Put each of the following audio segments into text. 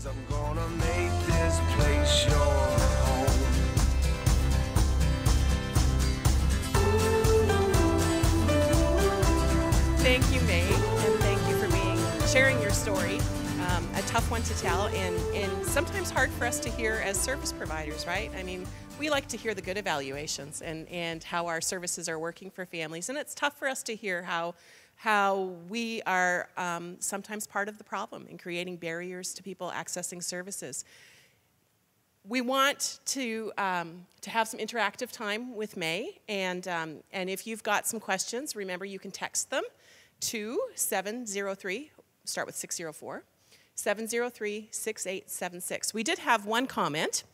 'Cause I'm gonna make this place your home. Thank you, Mae, and thank you for sharing your story. A tough one to tell, and sometimes hard for us to hear as service providers, right? I mean, we like to hear the good evaluations and how our services are working for families, and it's tough for us to hear how we are sometimes part of the problem in creating barriers to people accessing services. We want to have some interactive time with Mae, and if you've got some questions, remember you can text them to 703, start with 604, 703-6876. We did have one comment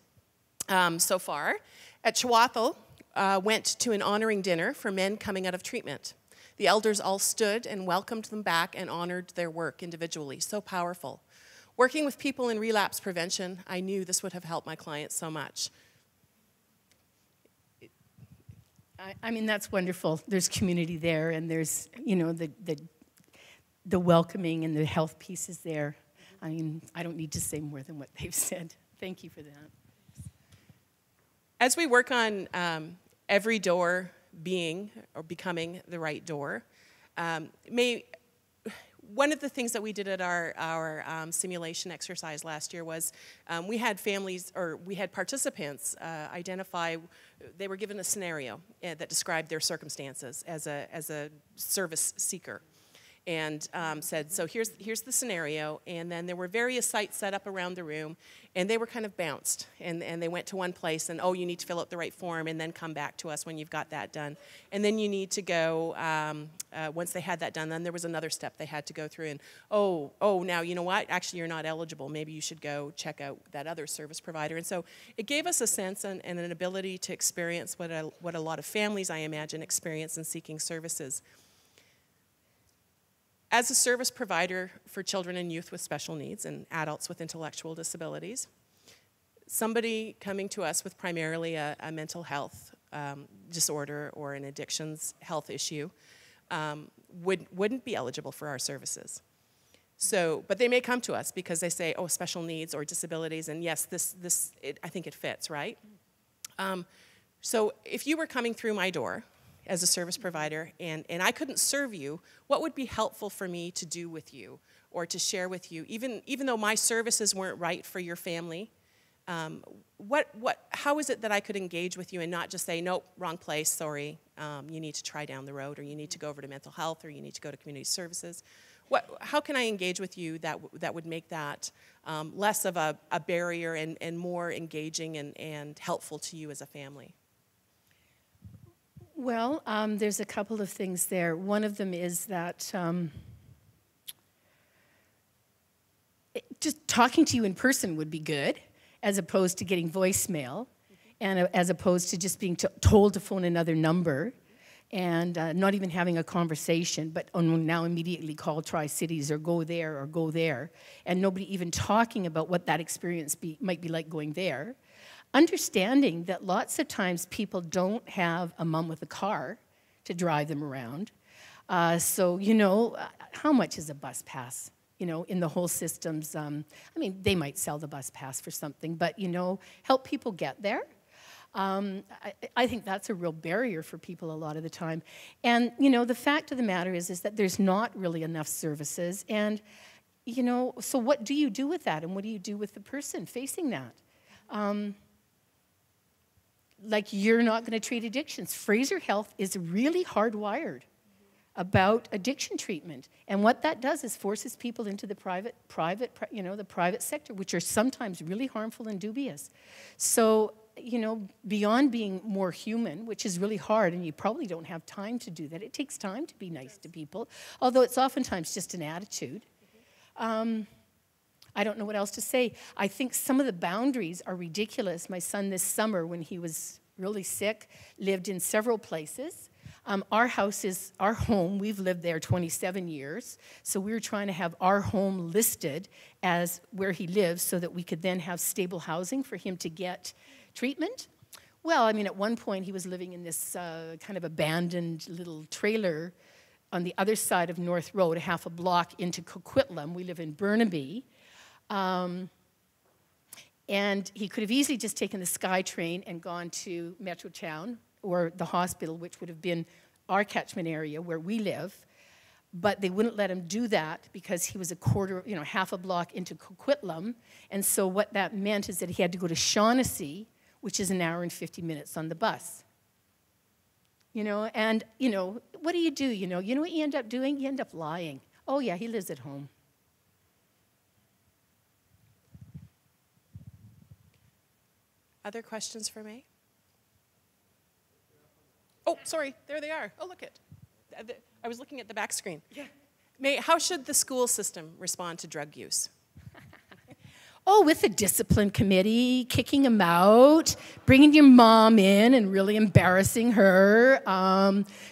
so far. At Chihuahua, went to an honoring dinner for men coming out of treatment. The elders all stood and welcomed them back and honored their work individually. So powerful. Working with people in relapse prevention, I knew this would have helped my clients so much. I mean, that's wonderful. There's community there, and there's, you know, the welcoming and the health pieces there. I mean, I don't need to say more than what they've said. Thank you for that. As we work on every door being or becoming the right door, one of the things that we did at our simulation exercise last year was we had families, or we had participants identify, they were given a scenario that described their circumstances as a service seeker. And said, so here's the scenario, and then there were various sites set up around the room, and they were kind of bounced, and they went to one place, and oh, you need to fill out the right form, and then come back to us when you've got that done. And then you need to go, once they had that done, then there was another step they had to go through, and oh, now you know what, actually you're not eligible, maybe you should go check out that other service provider. And so it gave us a sense and an ability to experience what a lot of families, I imagine, experience in seeking services. As a service provider for children and youth with special needs and adults with intellectual disabilities, somebody coming to us with primarily a mental health disorder or an addictions health issue wouldn't be eligible for our services. So, but they may come to us because they say, oh, special needs or disabilities, and yes, I think it fits, right? So if you were coming through my door as a service provider, and I couldn't serve you, what would be helpful for me to do with you or to share with you, even though my services weren't right for your family? How is it that I could engage with you and not just say, nope, wrong place, sorry, you need to try down the road, or you need to go over to mental health, or you need to go to community services? How can I engage with you that would make that less of a barrier and more engaging and helpful to you as a family? Well, there's a couple of things there. One of them is that just talking to you in person would be good, as opposed to getting voicemail, and as opposed to just being told to phone another number and not even having a conversation, but now immediately call Tri-Cities or go there, and nobody even talking about what that experience might be like going there. Understanding that lots of times people don't have a mom with a car to drive them around. So, you know, how much is a bus pass, you know, in the whole systems? I mean, they might sell the bus pass for something, but, you know, help people get there. I think that's a real barrier for people a lot of the time. And, you know, the fact of the matter is that there's not really enough services. And, you know, so what do you do with that? And what do you do with the person facing that? Like, you're not going to treat addictions. Fraser Health is really hardwired about addiction treatment. And what that does is forces people into the private sector, which are sometimes really harmful and dubious. So, you know, beyond being more human, which is really hard, and you probably don't have time to do that. It takes time to be nice to people, although it's oftentimes just an attitude. I don't know what else to say. I think some of the boundaries are ridiculous. My son this summer, when he was really sick, lived in several places. Our house is our home. We've lived there 27 years. So we were trying to have our home listed as where he lives so that we could then have stable housing for him to get treatment. Well, I mean, at one point he was living in this kind of abandoned little trailer on the other side of North Road, half a block into Coquitlam. We live in Burnaby. And he could have easily just taken the SkyTrain and gone to Metrotown or the hospital, which would have been our catchment area where we live. But they wouldn't let him do that because he was half a block into Coquitlam. And so what that meant is that he had to go to Shaughnessy, which is an hour and 50 minutes on the bus. And what do? You know what you end up doing? You end up lying. Oh, yeah, he lives at home. Other questions for Mae? Oh, sorry, there they are. Oh, look it. I was looking at the back screen. Yeah. Mae, how should the school system respond to drug use? Oh, with a discipline committee, kicking him out, bringing your mom in and really embarrassing her,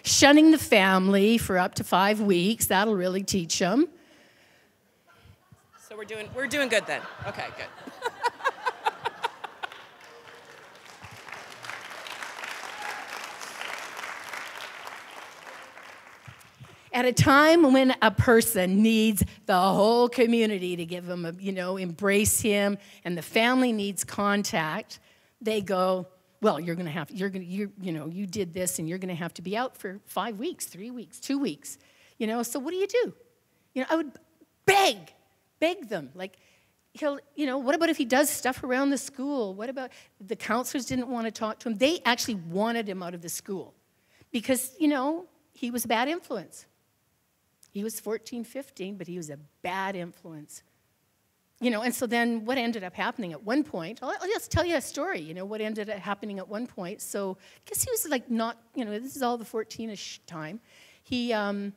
shunning the family for up to 5 weeks. That'll really teach them. So we're doing good then. Okay, good. At a time when a person needs the whole community to give him, embrace him, and the family needs contact, they go, well, you did this, and you're going to have to be out for 5 weeks, 3 weeks, 2 weeks. So what do? I would beg them. Like, what about if he does stuff around the school? What about the counselors didn't want to talk to him? They actually wanted him out of the school because, he was a bad influence. He was 14, 15, but he was a bad influence. And so then what ended up happening at one point, I'll just tell you a story, what ended up happening at one point. So I guess he was like this is all the 14-ish time. He, in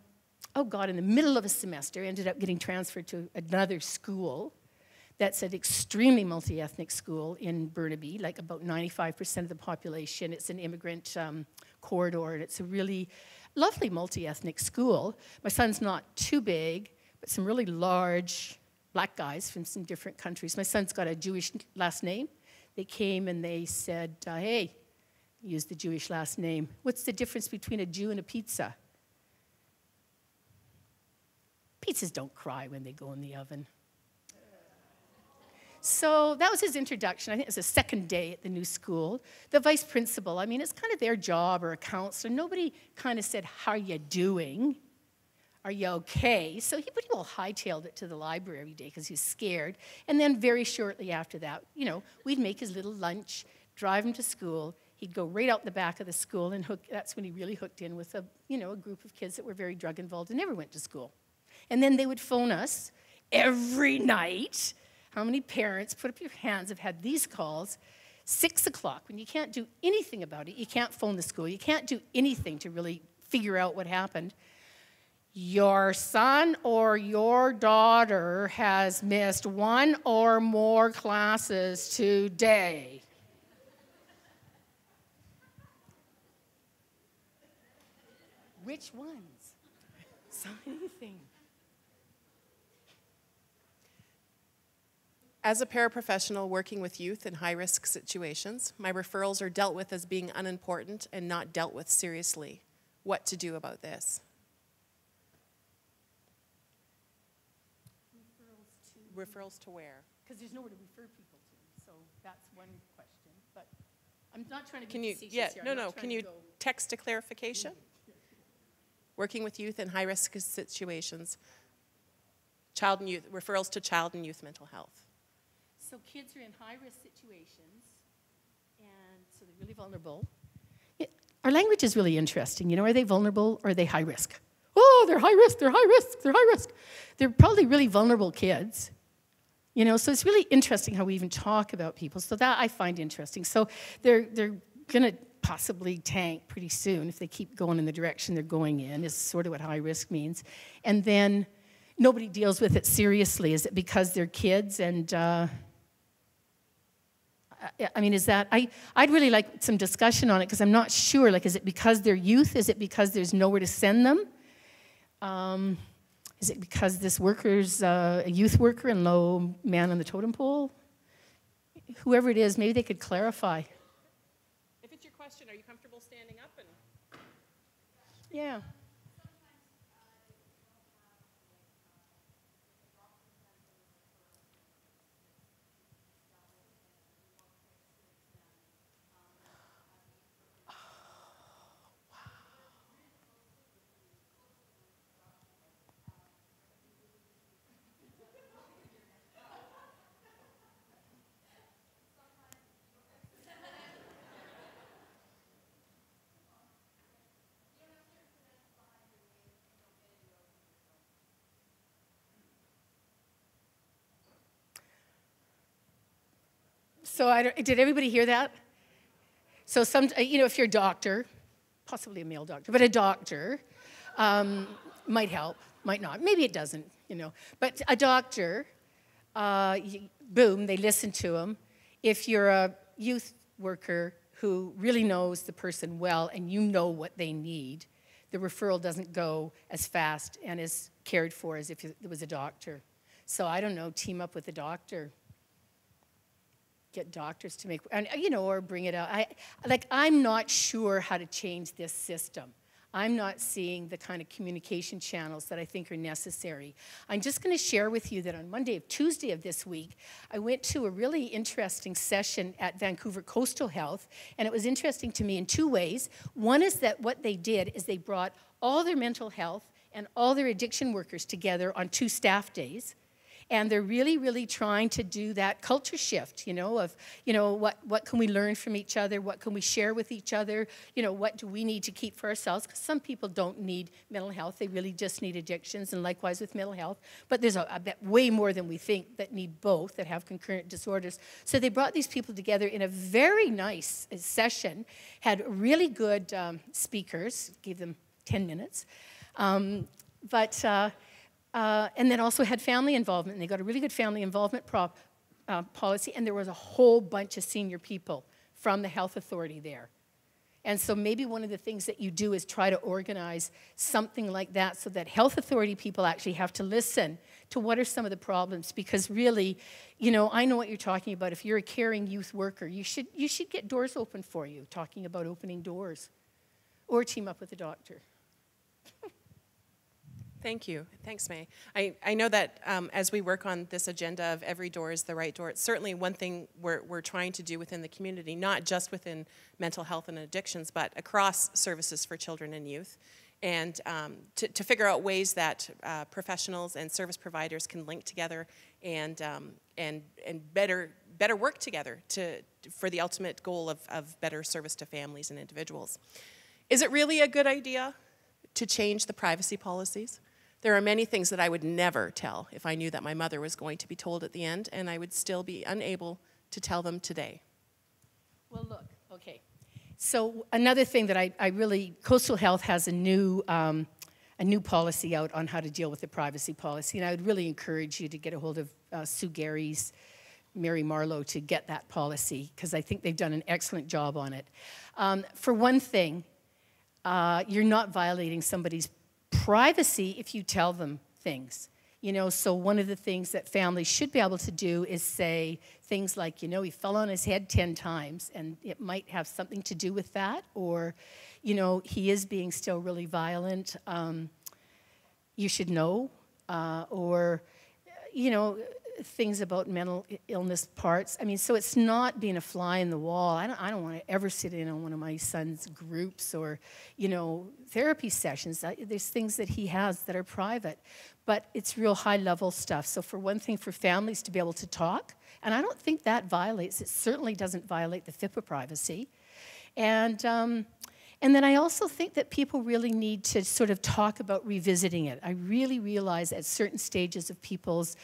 the middle of a semester, ended up getting transferred to another school that's an extremely multi-ethnic school in Burnaby, like about 95% of the population. It's an immigrant corridor, and it's a really lovely multi-ethnic school. My son's not too big, but some really large black guys from some different countries. My son's got a Jewish last name. They came and they said, hey, use the Jewish last name. What's the difference between a Jew and a pizza? Pizzas don't cry when they go in the oven. So that was his introduction. I think it was the second day at the new school. The vice principal, it's kind of their job, or a counselor. Nobody kind of said, how are you doing? Are you okay? So he all hightailed it to the library every day because he was scared. And then very shortly after that, we'd make his little lunch, drive him to school. He'd go right out the back of the school, and that's when he really hooked in with a group of kids that were very drug involved and never went to school. And then they would phone us every night. How many parents, put up your hands, have had these calls? 6 o'clock, when you can't do anything about it. You can't phone the school. You can't do anything to really figure out what happened. Your son or your daughter has missed 1 or more classes today. Which ones? So many things. As a paraprofessional working with youth in high-risk situations, my referrals are dealt with as being unimportant and not dealt with seriously. What to do about this? Referrals to where? Because there's nowhere to refer people to, so that's one question. But I'm not trying to be Can you? facetious Yeah, here. no. Can you text a clarification? Working with youth in high-risk situations, child and youth referrals to child and youth mental health. So kids are in high-risk situations, and so they're really vulnerable. Our language is really interesting. Are they vulnerable or are they high-risk? Oh, they're high-risk, they're high-risk, they're high-risk. They're probably really vulnerable kids. So it's really interesting how we even talk about people. So that I find interesting. So they're going to possibly tank pretty soon if they keep going in the direction they're going in, is sort of what high-risk means. And then nobody deals with it seriously. Is it because they're kids and... is that, I'd really like some discussion on it because I'm not sure, is it because they're youth? Is it because there's nowhere to send them? Is it because this worker's a youth worker and low man on the totem pole? Whoever it is, maybe they could clarify. If it's your question, are you comfortable standing up? Yeah. So did everybody hear that? So if you're a doctor, possibly a male doctor, but a doctor might help, might not. Maybe it doesn't, But a doctor, boom, they listen to him. If you're a youth worker who really knows the person well and you know what they need, the referral doesn't go as fast and as cared for as if it was a doctor. So I don't know, team up with a doctor. Get doctors to make, or bring it out. I'm not sure how to change this system. I'm not seeing the kind of communication channels that I think are necessary. I'm just going to share with you that on Tuesday of this week, I went to a really interesting session at Vancouver Coastal Health, and it was interesting to me in two ways. One is that what they did is they brought all their mental health and all their addiction workers together on 2 staff days. And they're really, really trying to do that culture shift, what can we learn from each other? What can we share with each other? What do we need to keep for ourselves? Because some people don't need mental health. They really just need addictions, and likewise with mental health. But there's way more than we think that need both, that have concurrent disorders. So they brought these people together in a very nice session, had really good speakers, gave them 10 minutes. And then also had family involvement. And they got a really good family involvement policy, and there was a whole bunch of senior people from the health authority there. And so maybe one of the things that you do is try to organize something like that so that health authority people actually have to listen to what are some of the problems. Because really, I know what you're talking about. If you're a caring youth worker, you should get doors open for you, talking about opening doors. Or team up with a doctor. Thank you. Thanks, Mae. I know that as we work on this agenda of every door is the right door, it's certainly one thing we're trying to do within the community, not just within mental health and addictions, but across services for children and youth, and to figure out ways that professionals and service providers can link together and better work together for the ultimate goal of better service to families and individuals. Is it really a good idea to change the privacy policies? There are many things that I would never tell if I knew that my mother was going to be told at the end, and I would still be unable to tell them today. Well, look, okay. So another thing that Coastal Health has a new policy out on how to deal with the privacy policy, and I would really encourage you to get a hold of Sue Gary's, Mary Marlowe, to get that policy, because I think they've done an excellent job on it. For one thing, you're not violating somebody's privacy if you tell them things. So one of the things that families should be able to do is say things like, he fell on his head 10 times, and it might have something to do with that, or, he is being still really violent. You should know, or, things about mental illness parts. So it's not being a fly in the wall. I don't want to ever sit in on one of my son's groups or, therapy sessions. There's things that he has that are private, but it's real high-level stuff. So for one thing, for families to be able to talk, and I don't think that violates, it certainly doesn't violate the FIPA privacy. And then I also think that people really need to sort of talk about revisiting it. I really realize at certain stages of people's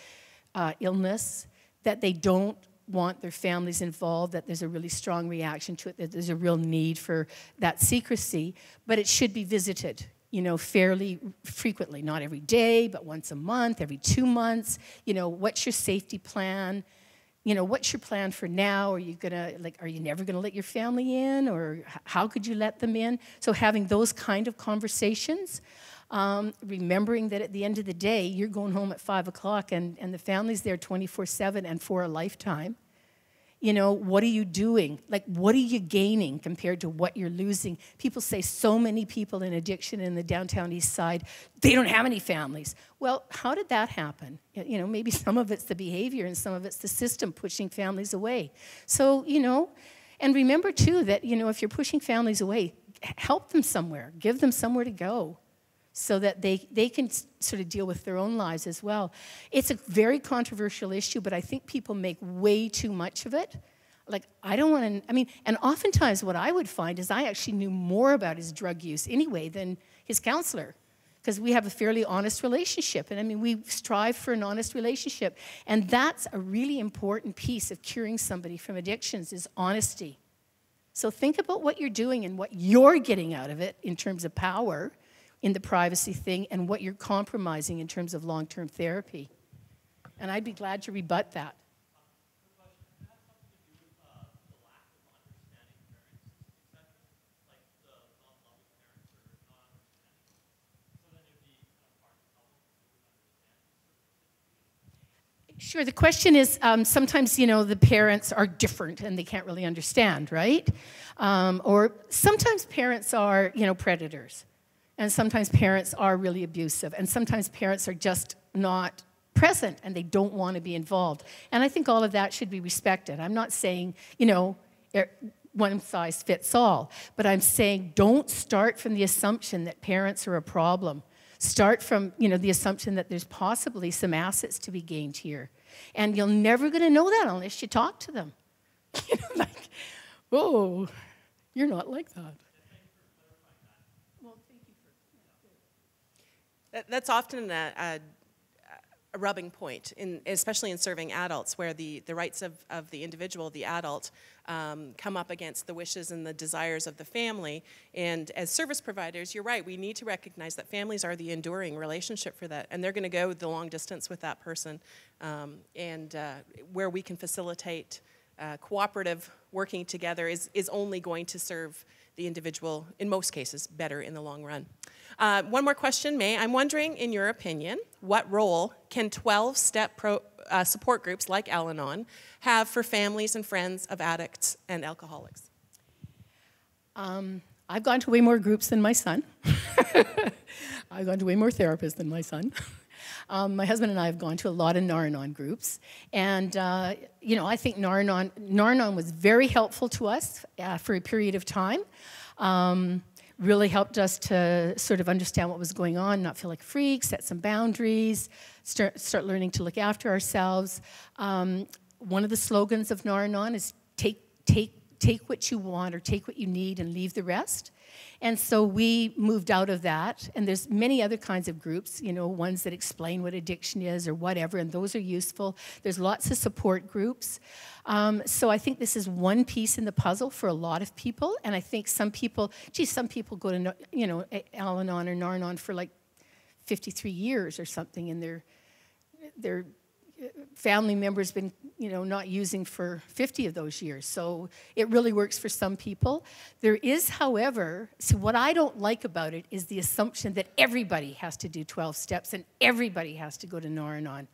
illness that they don't want their families involved, that there's a really strong reaction to it, that there's a real need for that secrecy, but it should be visited, fairly frequently, not every day, but once a month, every 2 months. What's your safety plan? What's your plan for now? Are you never gonna let your family in, or how could you let them in? So having those kind of conversations, remembering that at the end of the day, you're going home at 5 o'clock and the family's there 24/7 and for a lifetime. What are you doing? What are you gaining compared to what you're losing? People say so many people in addiction in the downtown east side, they don't have any families. Well, how did that happen? Maybe some of it's the behavior and some of it's the system pushing families away. So, and remember too that, if you're pushing families away, help them somewhere, give them somewhere to go, so that they can sort of deal with their own lives as well. It's a very controversial issue, but I think people make way too much of it. I don't want to, and oftentimes what I would find is I actually knew more about his drug use anyway than his counselor, because we have a fairly honest relationship. And I mean, we strive for an honest relationship. And that's a really important piece of curing somebody from addictions is honesty. So think about what you're doing and what you're getting out of it in terms of power in the privacy thing and what you're compromising in terms of long-term therapy. And I'd be glad to rebut that. Sure, the question is sometimes, you know, the parents are different and they can't really understand, right? Or sometimes parents are, you know, predators. And sometimes parents are really abusive. And sometimes parents are just not present and they don't want to be involved. And I think all of that should be respected. I'm not saying, you know, one size fits all. But I'm saying don't start from the assumption that parents are a problem. Start from, you know, the assumption that there's possibly some assets to be gained here. And you're never going to know that unless you talk to them. You know, like, oh, you're not like that. Well, thank you for That's often a rubbing point, especially in serving adults, where the rights of the individual, the adult, come up against the wishes and the desires of the family. And as service providers, you're right, we need to recognize that families are the enduring relationship for that, and they're going to go the long distance with that person. Where we can facilitate cooperative working together is only going to serve the individual, in most cases, better in the long run. One more question, Mae. I'm wondering, in your opinion, what role can 12-step support groups like Al-Anon have for families and friends of addicts and alcoholics? I've gone to way more groups than my son. I've gone to way more therapists than my son. My husband and I have gone to a lot of Nar-Anon groups. And, you know, I think Nar-Anon was very helpful to us for a period of time. Really helped us to sort of understand what was going on, not feel like freaks, set some boundaries, start learning to look after ourselves. One of the slogans of Nar-Anon is take what you want or take what you need and leave the rest. And so we moved out of that, and there's many other kinds of groups, you know, ones that explain what addiction is or whatever, and those are useful. There's lots of support groups. So I think this is one piece in the puzzle for a lot of people, and I think some people go to, you know, Al-Anon or Nar-Anon for like 53 years or something, and their family members been, you know, not using for 50 of those years. So it really works for some people. There is, however, so what I don't like about it is the assumption that everybody has to do 12 steps and everybody has to go to Nar-Anon,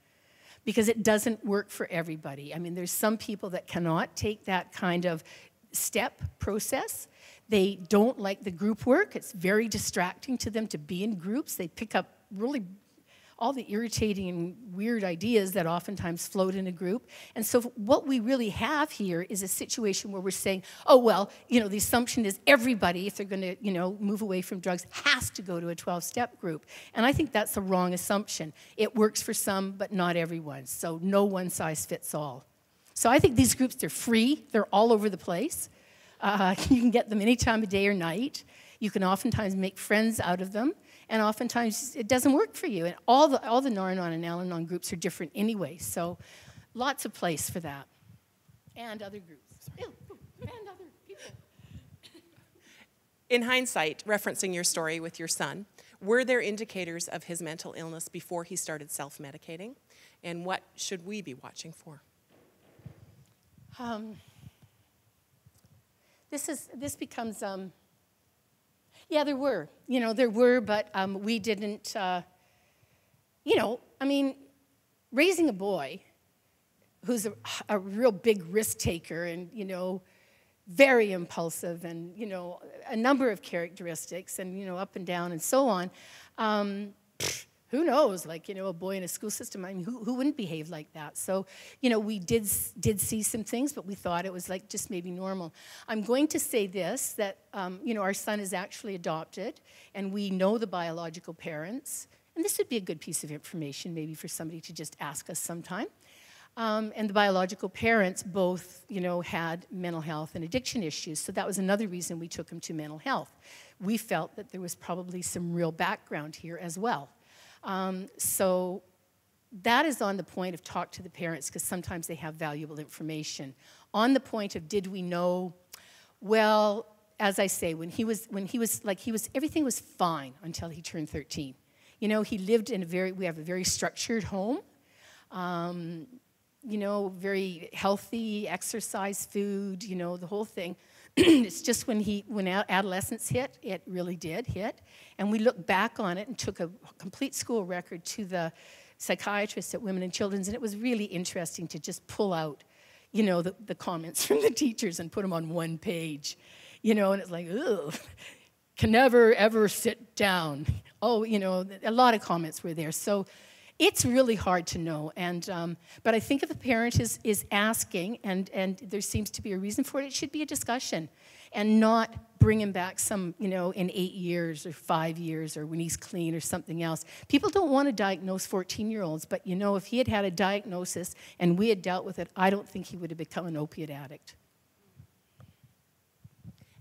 because it doesn't work for everybody. I mean, there's some people that cannot take that kind of step process. They don't like the group work. It's very distracting to them to be in groups. They pick up really all the irritating and weird ideas that oftentimes float in a group. And so what we really have here is a situation where we're saying, oh, well, you know, the assumption is everybody, if they're going to, you know, move away from drugs, has to go to a 12-step group. And I think that's a wrong assumption. It works for some, but not everyone. So no one size fits all. So I think these groups, they're free. They're all over the place. You can get them any time of day or night. You can oftentimes make friends out of them. And oftentimes it doesn't work for you. And all the Nar-Anon and Al-Anon groups are different anyway. So lots of place for that. And other groups. And other people. In hindsight, referencing your story with your son, were there indicators of his mental illness before he started self-medicating? And what should we be watching for? This becomes... yeah, there were. You know, there were, but we didn't, you know, I mean, raising a boy who's a real big risk taker and, you know, very impulsive and, you know, a number of characteristics and, you know, up and down and so on, who knows, like, you know, a boy in a school system, I mean, who wouldn't behave like that? So, you know, we did see some things, but we thought it was like just maybe normal. I'm going to say this, that, you know, our son is actually adopted, and we know the biological parents, and this would be a good piece of information maybe for somebody to just ask us sometime. And the biological parents both, you know, had mental health and addiction issues. So that was another reason we took him to mental health. We felt that there was probably some real background here as well. So that is on the point of talk to the parents, because sometimes they have valuable information. On the point of did we know, well, as I say, everything was fine until he turned 13. You know, he lived in we have a very structured home. You know, very healthy, exercise, food, you know, the whole thing. It's just when adolescence hit, it really did hit. And we looked back on it and took a complete school record to the psychiatrist at Women and Children's, and it was really interesting to just pull out, you know, the comments from the teachers and put them on one page. You know, and it's like, ugh, can never, ever sit down. Oh, you know, a lot of comments were there. So it's really hard to know, but I think if a parent is asking, and there seems to be a reason for it, it should be a discussion, and not bring him back in 8 years or 5 years or when he's clean or something else. People don't want to diagnose 14-year-olds, but you know, if he had had a diagnosis and we had dealt with it, I don't think he would have become an opiate addict.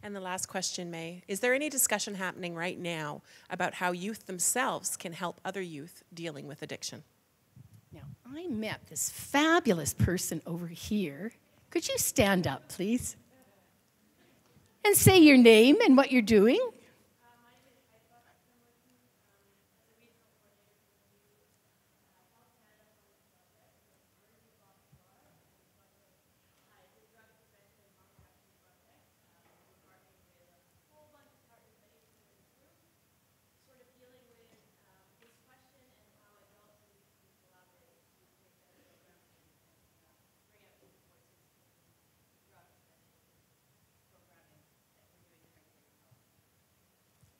And the last question, Mae, is there any discussion happening right now about how youth themselves can help other youth dealing with addiction? Now, I met this fabulous person over here. Could you stand up, please? And say your name and what you're doing.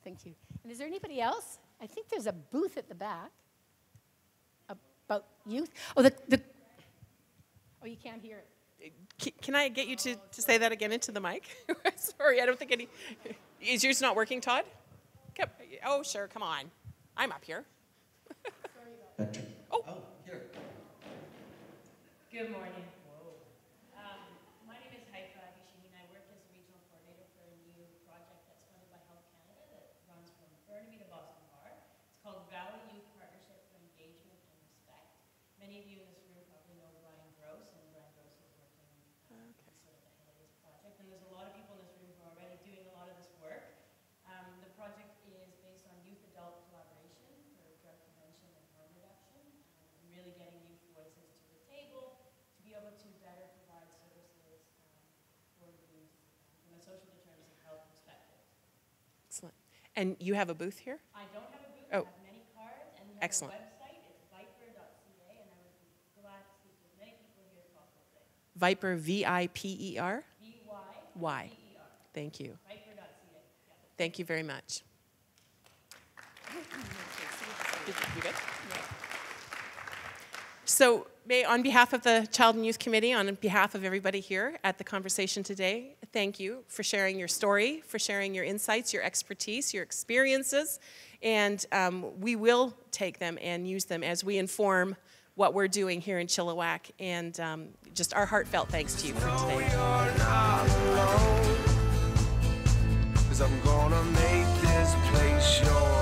Thank you. And is there anybody else? I think there's a booth at the back about youth. Oh, oh, you can't hear it. Can I get you to say that again into the mic? Sorry, I don't think any. Is yours not working, Todd? Oh, sure, come on. I'm up here. Oh, here. Good morning. My name is Haifa Abishini, and I work as a regional coordinator for a new project that's funded by Health Canada that runs from Burnaby to Boston Bar. It's called Valley Youth Partnership for Engagement and Respect. Many of you in this room probably know Brian Gross, and Brian Gross is working sort of the head of this project. And there's a lot of people in this room who are already doing a lot of this work. The project is based on youth-adult collaboration for drug prevention and harm reduction, and really getting youth voices to the table to be able to better provide services for youth from a social determinants of health perspective. excellent. And you have a booth here? I don't have a booth. Oh. I have many cards, and we have Excellent. a website. It's viper.ca, and I would be glad to speak to as many people here as possible today. Viper, V-I-P-E-R? V-Y. Y. Thank you. Viper.ca. Yeah. Thank you very much. You good? So, Mae, on behalf of the Child and Youth Committee, on behalf of everybody here at the conversation today, thank you for sharing your story, for sharing your insights, your expertise, your experiences, and we will take them and use them as we inform what we're doing here in Chilliwack, and just our heartfelt thanks to you for No, today. you're not alone, 'cause I'm gonna make this place yours.